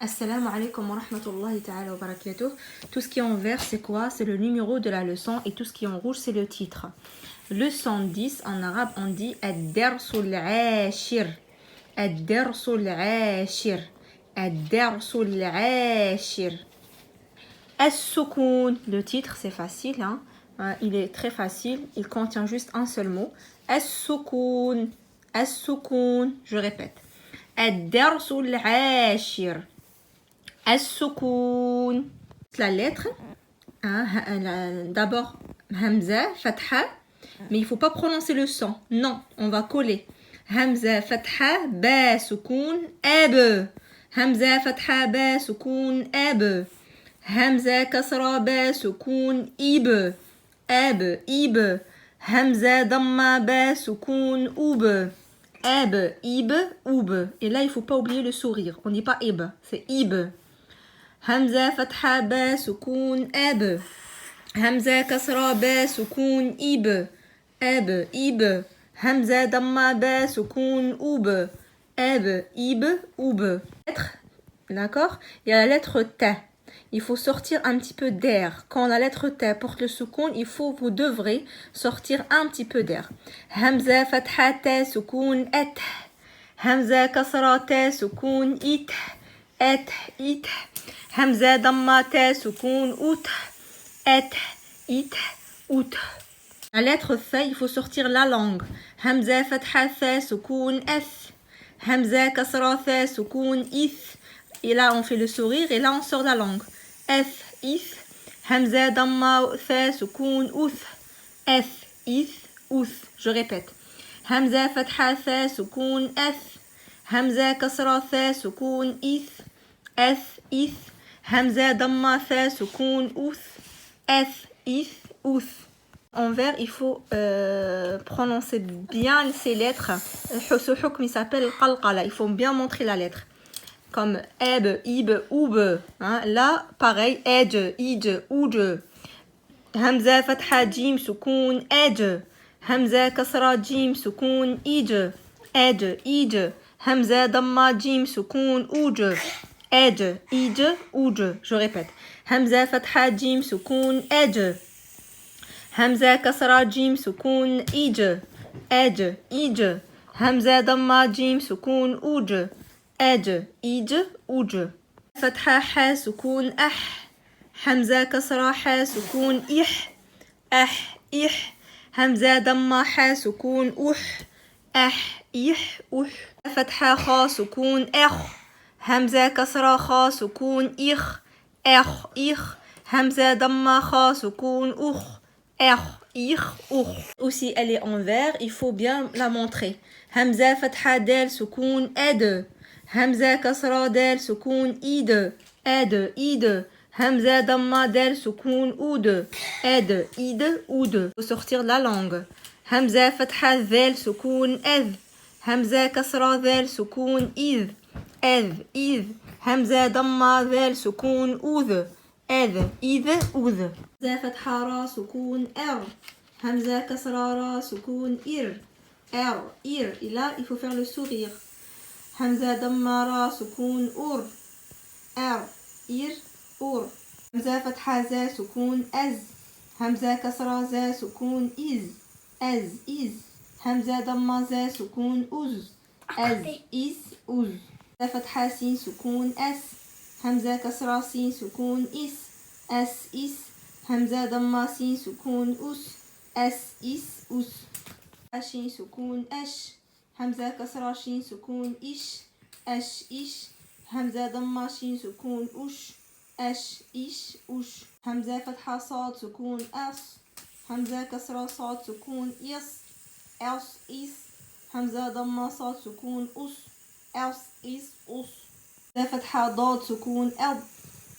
Assalamu alaikum wa rahmatullahi ta'ala wa barakatuh. Tout ce qui est en vert, c'est quoi? C'est le numéro de la leçon et tout ce qui est en rouge, c'est le titre. Leçon 10, en arabe, on dit Ad-Darsul Ashir. Ad-Darsul Ashir. Ad-Darsul Ashir. As-Soukoun. Le titre, c'est facile, hein? Il est très facile. Il contient juste un seul mot. As-Soukoun. As-Soukoun. Je répète. Ad-Darsul Ashir. As-Soukoun. La lettre, d'abord Hamza, Fatha, mais il ne faut pas prononcer le son. Non, on va coller. Hamza, Fatha, Ba, Soukoun, Ab. Hamza, Fatha, Ba, Soukoun, Ab. Hamza, Kasra, Ba, Soukoun, Ib. Ab, Ib. Hamza, Damma, Ba, Soukoun, Oub. Ab, Ib, Oub. Et là, il ne faut pas oublier le sourire. On ne dit pas Ib, c'est Ib. همزة فتحة با سكون أب همزة كسرة با سكون إب أب إب همزة ضمة با سكون أوب أب إب أوب. D'accord? Il y a la lettre T. Il faut sortir un petit peu d'air. Quand la lettre T porte le soukoun, vous devrez sortir un petit peu d'air. Hamza fatha ta soukoun at. Hamza kasra ta soukoun it. At it. Hamza damma ta soukoun out. At it out. La lettre F, il faut sortir la langue. Hamza fatha fa soukoun f. Hamza kasra fa soukoun if. Et là, on fait le sourire et là, on sort la langue. F, if. Hamza, damma, fa, soukoun, outh. F, if, outh. Je répète. Hamza, fatha, fa, soukoun, f. Hamza, kasra, fa, soukoun, if. F, if. Hamza, damma, fa, soukoun, outh. F, if, outh. En vert, il faut prononcer bien ces lettres. Ce hukm, il s'appelle qalqala. Il faut bien montrer la lettre. Comme eb, ib, oub. Hein? Là, pareil, ed, id, ouj. Hamza fatha jim soukoun ed. Hamza kasra jim soukoun id. Ed, id. Hamza damma jim soukoun ouj. Ed, id, ouj. Je répète. Hamza fatha jim soukoun ed. Hamza kasra jim soukoun id. Ed, id. Hamza damma jim soukoun ouj. أج إج أوج فتحة ح سكون أح همزة كسرة ح سكون إح أح إح همزة ضمة ح سكون أح أح إح أح فتحة خا سكون أخ همزة كسرة خا سكون إخ أخ إخ همزة ضمة خا سكون أخ أخ إخ أخ. Aussi elle est en vert, il faut bien la montrer. همزة فتحة دال سكون أد همزة كسرة دال سكون إيد أد إيد همزة ضمة دال سكون أود أد إيد أود. Faut sortir la langue. همزة فتحة ذال سكون أذ همزة كسرة ذال سكون إذ أذ إذ همزة ضمة ذال سكون أوذ أذ إذ أوذ. همزة فتحة را سكون أر همزة كسرة را سكون إر أر إر. Et là, il faut faire le sourire. همزة ضمة را سكون أور أر إر أور. همزة فتحة زا سكون أز همزة كسرة زا سكون إز أز إز همزة ضمة زا سكون أز أز إز أز. همزة فتحة سين سكون أس همزة كسرة سين سكون إس أس إس همزة ضمة سين سكون أس أس إس أس. شين سكون أش همزة كسرة شين سكون إش أش إش همزة ضمة شين سكون أش أش إش أش. همزة فتحة صاد سكون أص همزة كسرة صاد سكون إص أص إص همزة ضمة صاد سكون أص أص إص أص. همزة فتحة ضاد سكون أض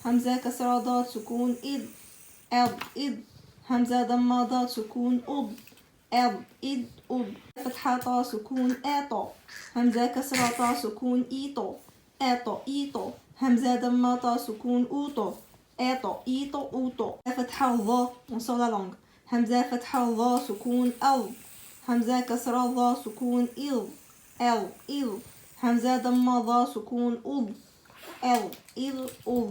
همزة كسرة ضاد سكون إض أض إض همزة ضمة ضاد سكون أض أض إض أض. فتحة طا سكون آطو همزة كسرة طا سكون إيطو آطو إيطو همزة ضمة طا سكون أوطو آطو إيطو أوطو. فتحة ظا on sort la langue. همزة فتحة ظا سكون أض همزة كسرة ظا سكون إض أض إض همزة ضمة ظا سكون أض ال إل أل